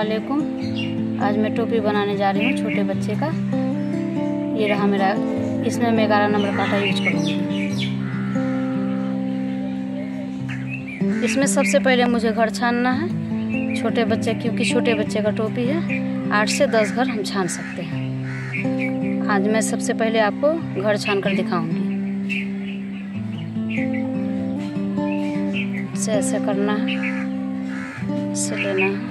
वालेकुम। आज मैं टोपी बनाने जा रही हूँ छोटे बच्चे का। ये रहा मेरा, इसमें मैं 11 नंबर कांटा यूज करूँगी। इसमें सबसे पहले मुझे घर छानना है छोटे बच्चे, क्योंकि छोटे बच्चे का टोपी है। 8 से 10 घर हम छान सकते हैं। आज मैं सबसे पहले आपको घर छान कर दिखाऊंगी। इसे ऐसे करना है, इसे लेना है,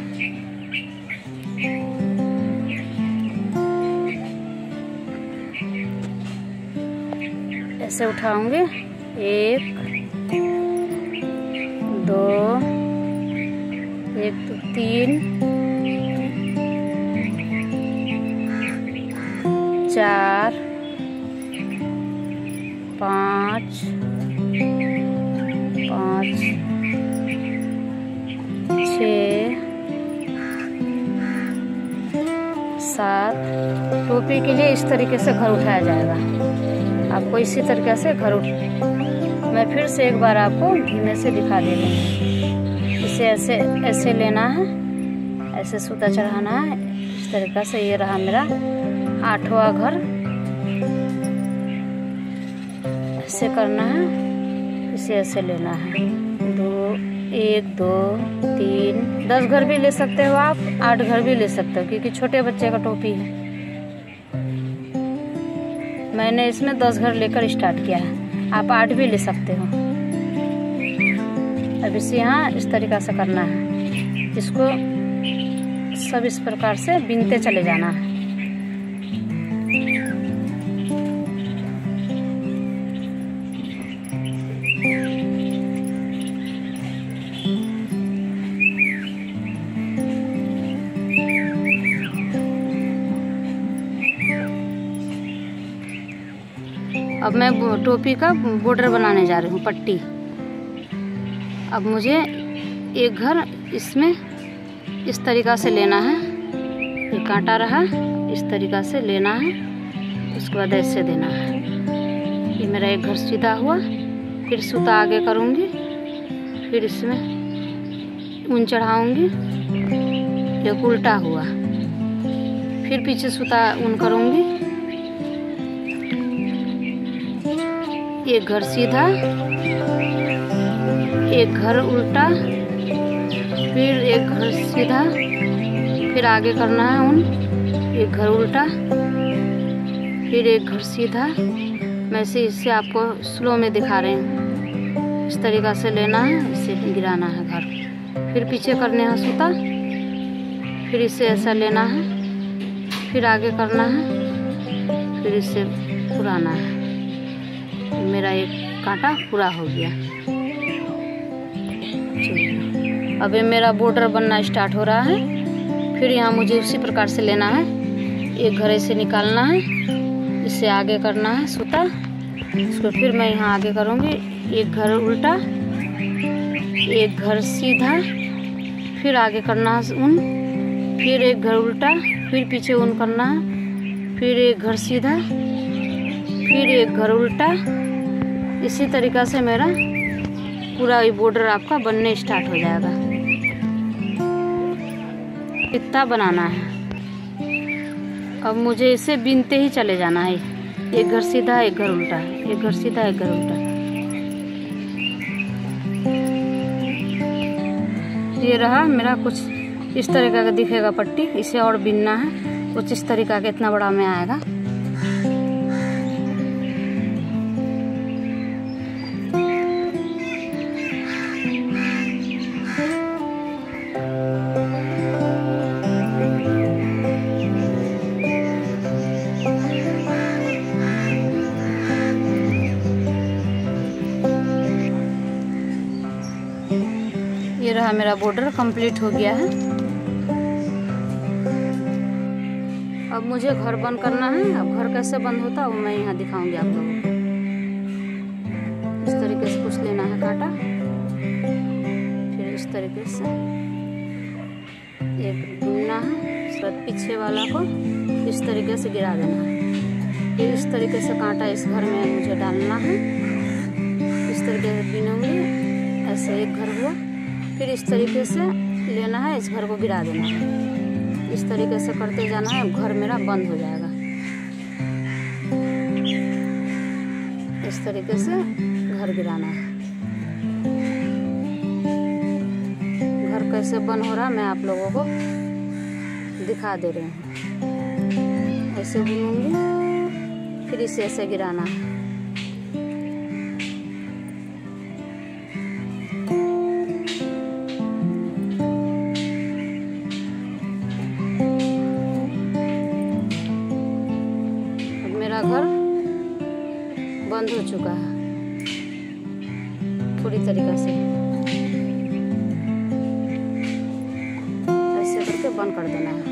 ऐसे उठाऊंगे। 1 2 3 4 5 6 7। टोपी के लिए इस तरीके से घर उठाया जाएगा। आपको इसी तरीके से घर मैं फिर से एक बार आपको धीमे से दिखा दे रही हूँ। इसे ऐसे ऐसे लेना है, ऐसे सूता चढ़ाना है इस तरीके से। ये रहा मेरा 8वां घर। ऐसे करना है, इसे ऐसे लेना है। 1 2 3 10 घर भी ले सकते हो आप, 8 घर भी ले सकते हो, क्योंकि छोटे बच्चे का टोपी है। मैंने इसमें 10 घर लेकर स्टार्ट किया है, आप 8 भी ले सकते हो। अब इसे यहाँ इस तरीक़ा से करना है। इसको सब इस प्रकार से बीनते चले जाना है। अब मैं टोपी का बॉर्डर बनाने जा रही हूँ, पट्टी। अब मुझे एक घर इसमें इस तरीक़ा से लेना है। ये कांटा रहा, इस तरीक़ा से लेना है। उसके बाद ऐसे देना है। ये मेरा एक घर सीधा हुआ। फिर सूता आगे करूँगी, फिर इसमें ऊन चढ़ाऊँगी। एक उल्टा हुआ, फिर पीछे सूता ऊन करूँगी। एक घर सीधा, एक घर उल्टा, फिर एक घर सीधा, फिर आगे करना है ऊन। एक घर उल्टा, फिर एक घर सीधा। मैं इसे आपको स्लो में दिखा रही हूँ। इस तरीक़ा से लेना है, इसे गिराना है घर। फिर पीछे करने हैं सूता, फिर इसे ऐसा लेना है, फिर आगे करना है, फिर इसे पुराना है। मेरा एक कांटा पूरा हो गया। अब ये मेरा बॉर्डर बनना स्टार्ट हो रहा है। फिर यहाँ मुझे उसी प्रकार से लेना है। एक घर ऐसे निकालना है, इसे आगे करना है सूता। इसको फिर मैं यहाँ आगे करूँगी। एक घर उल्टा, एक घर सीधा, फिर आगे करना है ऊन, फिर एक घर उल्टा, फिर पीछे ऊन करना है, फिर एक घर सीधा, फिर एक घर उल्टा। इसी तरीक़ा से मेरा पूरा ये बॉर्डर आपका बनने स्टार्ट हो जाएगा। इतना बनाना है। अब मुझे इसे बीनते ही चले जाना है। एक घर सीधा, एक घर उल्टा, एक घर सीधा, एक घर उल्टा। ये रहा मेरा, कुछ इस तरीक़ा का दिखेगा पट्टी। इसे और बीनना है कुछ इस तरीक़ा का, इतना बड़ा में आएगा। ये रहा मेरा बॉर्डर कंप्लीट हो गया है। अब मुझे घर बंद करना है। अब घर कैसे बंद होता है वो मैं यहाँ दिखाऊंगी आप लोगों को। इस तरीके से कुछ लेना है कांटा, फिर इस तरीके से एक बुनना है। उसके बाद पीछे वाला को इस तरीके से गिरा देना है। फिर इस तरीके से कांटा इस घर में मुझे डालना है। इस तरीके से बीनूंगी, ऐसे एक घर हुआ। फिर इस तरीके से लेना है, इस घर को गिरा देना है। इस तरीके से करते जाना है, घर मेरा बंद हो जाएगा। इस तरीके से घर गिराना है। घर कैसे बंद हो रहा है मैं आप लोगों को दिखा दे रही हूँ। ऐसे बुनूंगी, फिर इसे ऐसे गिराना है। अब मेरा घर बंद हो चुका है पूरी तरीके से। ऐसे करके बंद कर देना है।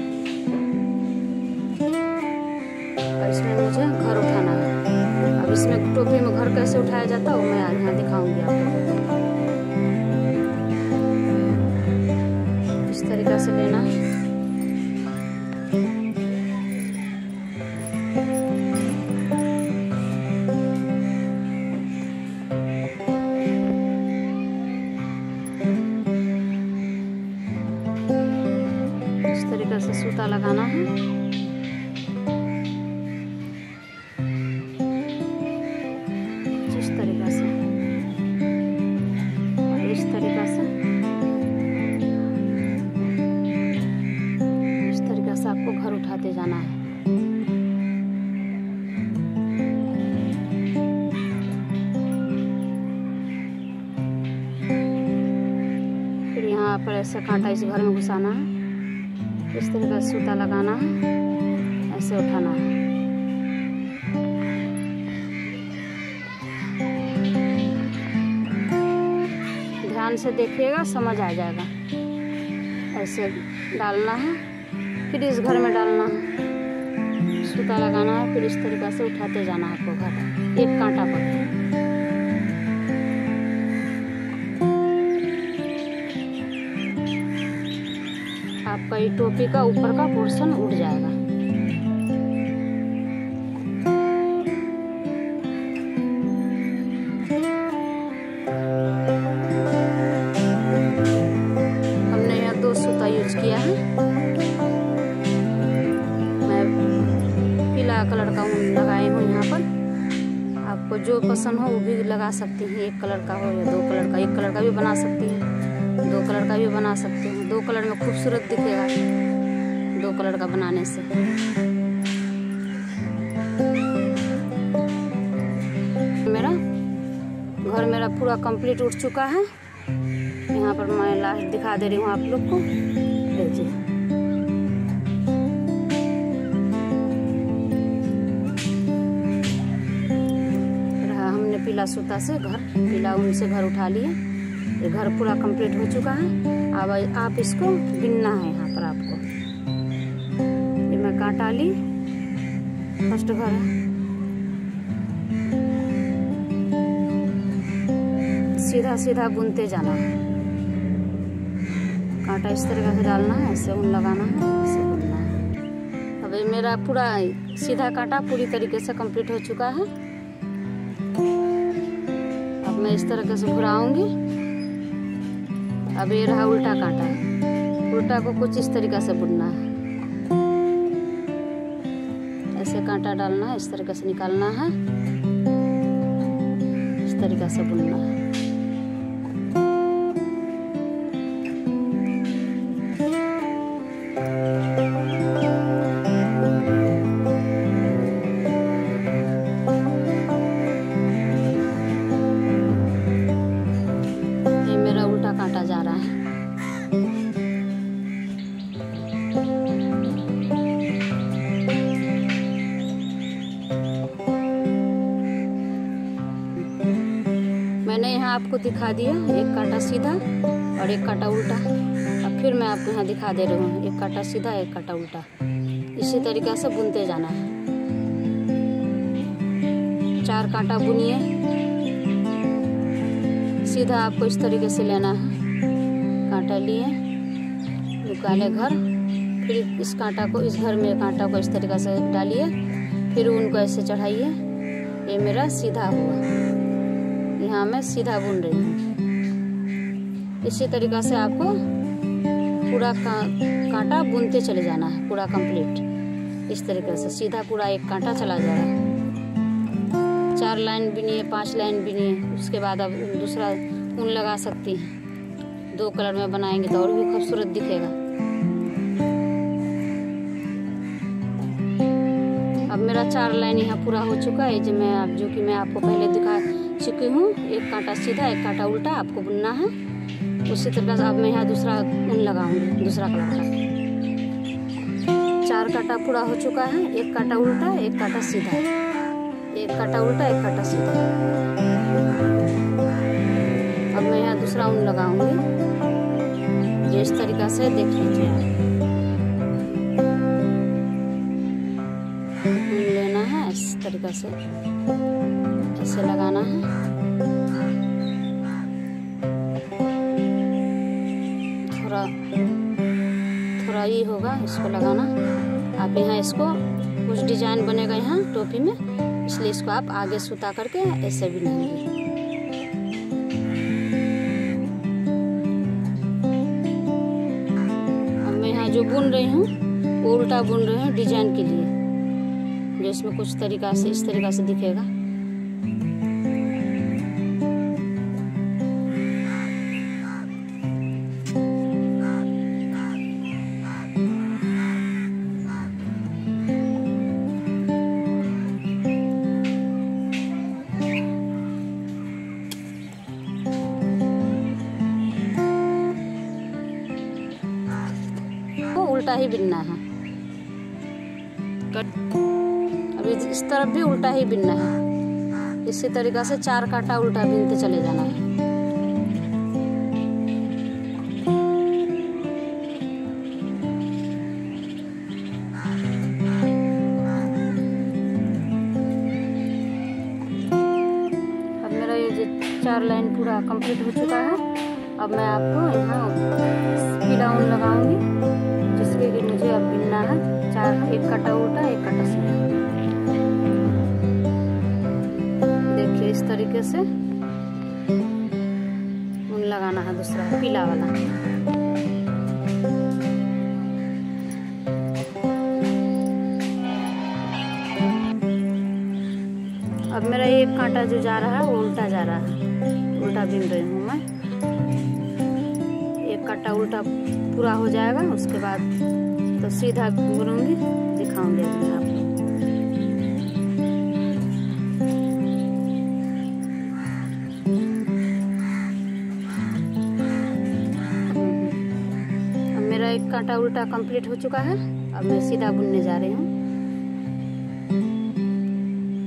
और इसमें मुझे घर उठाना है। अब इसमें टोपी में घर कैसे उठाया जाता है वो मैं यहाँ दिखाऊंगी आप लोगों को। इस तरीके से लेना है। इस तरीके से सूता लगाना है। इस तरीके से और इस तरीके से, इस तरीके से आपको घर उठाते जाना है। फिर यहाँ पर ऐसे कांटा इस घर में घुसाना है। इस तरीके से सूता लगाना है, ऐसे उठाना है। ध्यान से देखिएगा, समझ आ जाएगा। ऐसे डालना है, फिर इस घर में डालना है, सूता लगाना है, फिर इस तरीके से उठाते जाना है आपको घर एक कांटा पर। आपका ये टोपी का ऊपर का पोर्शन उड़ जाएगा। हमने यहाँ 2 सूता यूज किया है। मैं पीला कलर का ऊन लगाई हूँ यहाँ पर। आपको जो पसंद हो वो भी लगा सकती हैं। 1 कलर का हो या 2 कलर का, 1 कलर का भी बना सकती हैं, 2 कलर का भी बना सकते हैं। 2 कलर में खूबसूरत दिखेगा 2 कलर का बनाने से। घर मेरा पूरा कंप्लीट उठ चुका है। यहाँ पर मैं लास्ट दिखा दे रही हूँ आप लोग को। देखिए हमने पीला सूता से घर, पीला ऊन से घर उठा लिए। ये घर पूरा कंप्लीट हो चुका है। अब आप इसको बिनना है। यहाँ पर आपको ये मैं कांटा ली, फर्स्ट घर है, सीधा सीधा बुनते जाना है। कांटा इस तरीके से डालना है, ऐसे ऊन लगाना है, ऐसे बुनना है। अब ये मेरा पूरा सीधा कांटा पूरी तरीके से कंप्लीट हो चुका है। अब मैं इस तरीके से घुराऊंगी। अब ये रहा उल्टा कांटा। उल्टा को कुछ इस तरीके से बुनना है। ऐसे कांटा डालना है, इस तरीके से निकालना है, इस तरीके से बुनना है। ये मेरा उल्टा कांटा जा रहा है। मैंने यहाँ आपको दिखा दिया, एक कांटा सीधा और एक कांटा उल्टा। अब फिर मैं आपको यहाँ दिखा दे रही हूँ, एक कांटा सीधा एक कांटा उल्टा। इसी तरीके से बुनते जाना है। 4 कांटा बुनिए, सीधा आपको इस तरीके से लेना है। कांटा लिए, निकाले घर, फिर इस कांटा को, इस घर में कांटा को इस तरीके से डालिए, फिर उनको ऐसे चढ़ाइए। ये मेरा सीधा हुआ। यहाँ मैं सीधा बुन रही हूँ। इसी तरीक़ा से आपको पूरा कांटा बुनते चले जाना है, पूरा कंप्लीट इस तरीके से सीधा पूरा एक कांटा चला जा रहा है। 4 लाइन बिनिए, 5 लाइन बिनिए, उसके बाद अब दूसरा ऊन लगा सकती हैं। 2 कलर में बनाएंगे तो और भी खूबसूरत दिखेगा। अब मेरा 4 लाइन यहाँ पूरा हो चुका है, जो कि मैं आपको पहले दिखा चुकी हूँ। एक कांटा सीधा, एक कांटा उल्टा आपको बुनना है। उसी तरह से अब मैं यहाँ दूसरा ऊन लगाऊंगी, दूसरा कलर का। 4 कांटा पूरा हो चुका है, एक कांटा उल्टा, एक कांटा सीधा, एक कांटा उल्टा, एक कांटा सीधा। अब मैं यहाँ दूसरा ऊन लगाऊंगी, जो इस तरीक़ा से देख लीजिए आप। ऊन लेना है इस तरीक़ा से, ऐसे लगाना है। थोड़ा ये होगा, इसको लगाना। आप यहाँ इसको कुछ डिजाइन बनेगा यहाँ टोपी में, इसलिए इसको आप आगे सूता करके ऐसे भी नहीं। अब मैं यहाँ जो बुन रही हूँ वो उल्टा बुन रही हूँ डिजाइन के लिए, जो इसमें कुछ तरीका से इस तरीका से दिखेगा। उल्टा ही बिनना है, अभी इस तरफ भी उल्टा ही बिनना है। इसी तरीक़ा से 4 कांटा उल्टा बिनते चले जाना है। अब मेरा ये 4 लाइन पूरा कंप्लीट हो चुका है। अब मैं आपको यहाँ पीला ऊन लगाऊंगी, जिसके कि मुझे अब बिनना है 4, एक कांटा उल्टा, एक कांटा सीधा। देखिए इस तरीके से ऊन लगाना है, दूसरा पीला वाला। अब मेरा एक कांटा जो जा रहा है वो उल्टा जा रहा है, उल्टा बिन रही हूँ मैं। एक कांटा उल्टा पूरा हो जाएगा, उसके बाद तो सीधा बुनूंगी, दिखाऊंगी मैं आपको। अब मेरा एक कांटा उल्टा कंप्लीट हो चुका है। अब मैं सीधा बुनने जा रही हूँ।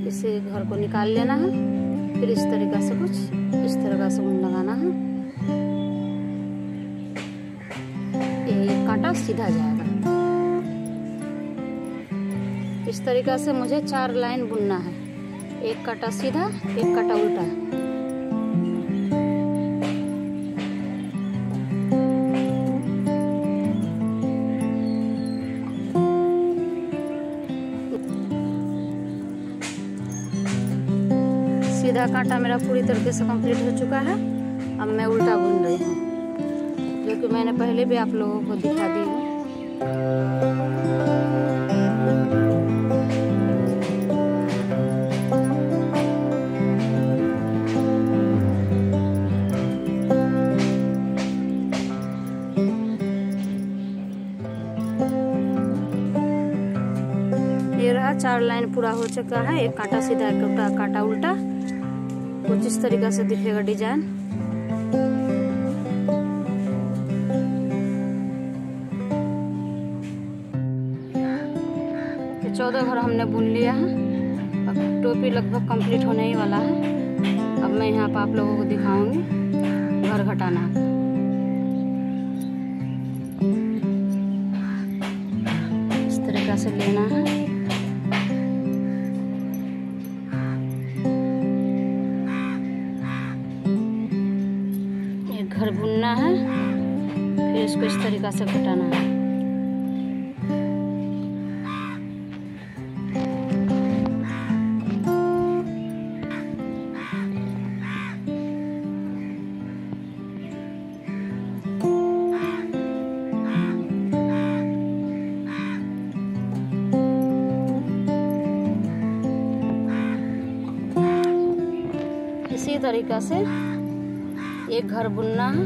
इसे घर को निकाल लेना है, फिर इस तरीक़ा से कुछ इस तरह से ऊन लगाना है। एक कांटा सीधा जाएगा। इस तरीक़ा से मुझे 4 लाइन बुनना है, एक कांटा सीधा, एक कांटा उल्टा। सीधा कांटा मेरा पूरी तरीके से कंप्लीट हो चुका है। अब मैं उल्टा बुन रही हूँ, जो कि मैंने पहले भी आप लोगों को दिखा दी है। ये रहा 4 लाइन पूरा हो चुका है। एक कांटा सीधा, एक कांटा उल्टा, कुछ इस तरीक़ा से दिखेगा डिजाइन। तो 14 घर हमने बुन लिया है। अब टोपी लगभग कंप्लीट होने ही वाला है। अब मैं यहाँ पर आप लोगों को दिखाऊंगी घर घटाना। इस तरीक़ा से लेना है। घर बुनना है, फिर इसको इस तरीक़ा से घटाना है। इसी तरीक़ा से एक घर बुनना है,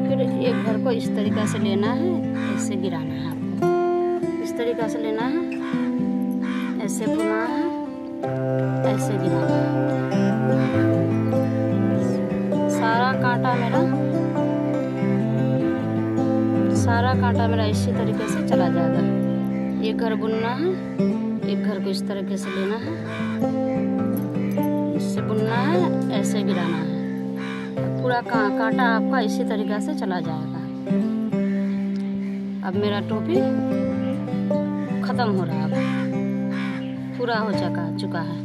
फिर एक घर को इस तरीक़ा से लेना है, ऐसे गिराना है आपको। इस तरीक़ा से लेना है, ऐसे बुना है, ऐसे गिराना है। सारा कांटा मेरा इसी तरीके से चला जाएगा। एक घर बुनना है, एक घर को इस तरीके से लेना है, इससे बुनना है, ऐसे गिराना है। पूरा कांटा आपका इसी तरीके से चला जाएगा। अब मेरा टोपी खत्म हो रहा है, पूरा हो चुका है।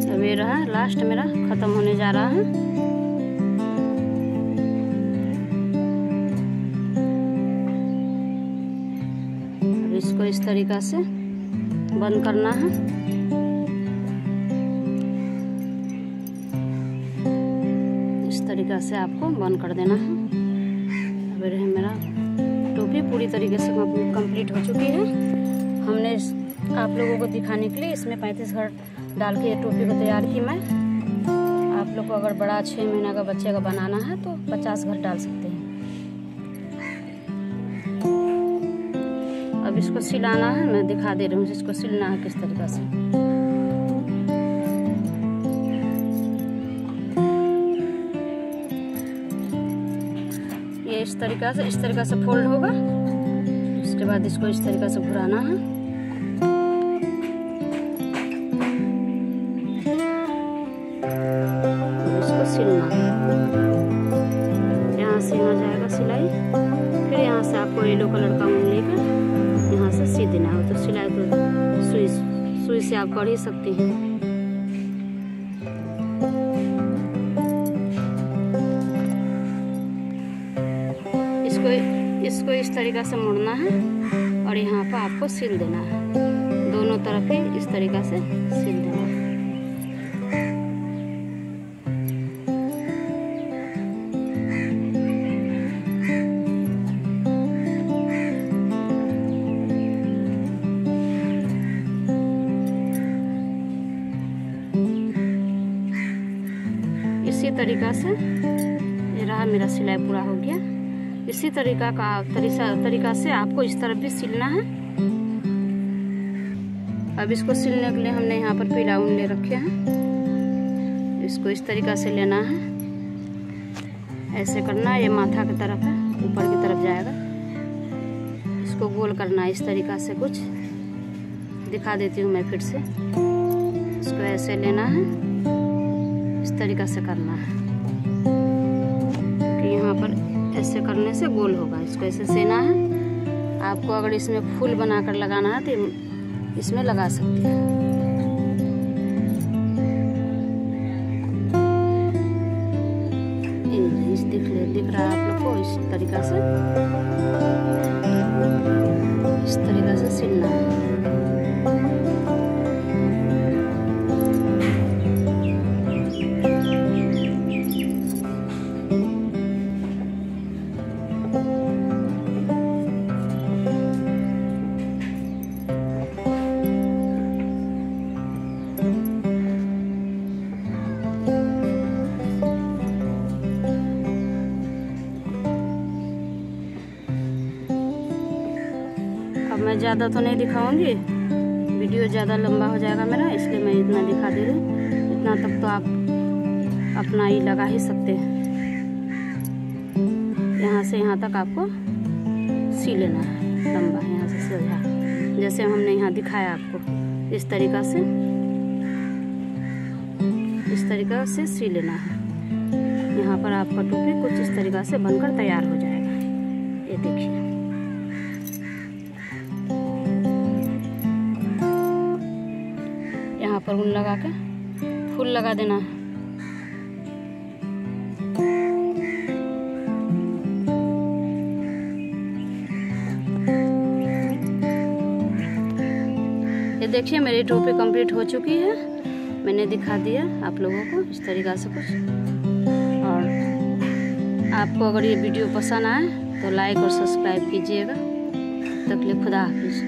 अब ये रहा लास्ट मेरा खत्म होने जा रहा है। अब इसको इस तरीक़ा से बंद करना है। इस तरीक़ा से आपको बंद कर देना है। अब ये मेरा टोपी पूरी तरीके से कंप्लीट हो चुकी है। हमने आप लोगों को दिखाने के लिए इसमें 35 घर डाल के ये टोपी को तैयार की मैं। आप लोग को अगर बड़ा 6 महीना का बच्चे का बनाना है तो 50 घर डाल सकते हैं। अब इसको सिलाना है, मैं दिखा दे रही हूँ इसको सिलना है किस तरीक़ा से। ये इस तरीक़ा से फोल्ड होगा। उसके बाद इसको इस तरीक़ा से घुराना है। इसको सिलना है, यहाँ से यहाँ जाएगा सिलाई। फिर यहाँ से आपको येलो कलर का ऊन लेकर यहाँ से सी देना हो। तो सिलाई तो सुई से आप कर ही सकते हैं। इसको इस तरीक़ा से मोड़ना है और यहाँ पर आपको सिल देना है। दोनों तरफ ही इस तरीक़ा से सिल देना है। इसी तरीक़ा से ये रहा मेरा सिलाई पूरा हो गया। इसी तरीक़ा से आपको इस तरफ भी सिलना है। अब इसको सिलने के लिए हमने यहाँ पर पीला ऊन ले रखे हैं। इसको इस तरीक़ा से लेना है, ऐसे करना है। ये माथा की तरफ है, ऊपर की तरफ जाएगा। इसको गोल करना है इस तरीक़ा से। कुछ दिखा देती हूँ मैं फिर से। इसको ऐसे लेना है, इस तरीक़ा से करना है कि यहाँ पर ऐसे करने से गोल होगा। इसको ऐसे सेना है। आपको अगर इसमें फूल बनाकर लगाना है तो इसमें लगा सकते हैं। दिख रहा है आप लोग को। इस तरीक़ा से सिलना है। मैं ज़्यादा तो नहीं दिखाऊंगी, वीडियो ज़्यादा लंबा हो जाएगा मेरा, इसलिए मैं इतना दिखा दे रही हूँ। इतना तक तो आप अपना ही लगा ही सकते हैं। यहाँ से यहाँ तक आपको सी लेना है लंबा, यहाँ से सीधा, जैसे हमने यहाँ दिखाया आपको। इस तरीक़ा से सी लेना है। यहाँ पर आपका टोपी कुछ इस तरीक़ा से बनकर तैयार हो जाएगा। ये देखिए, यहाँ पर ऊन लगा के फूल लगा देना है। ये देखिए मेरी टोपी कंप्लीट हो चुकी है। मैंने दिखा दिया आप लोगों को इस तरीक़ा से कुछ। और आपको अगर ये वीडियो पसंद आए तो लाइक और सब्सक्राइब कीजिएगा। तब तक के लिए खुदा हाफिज़।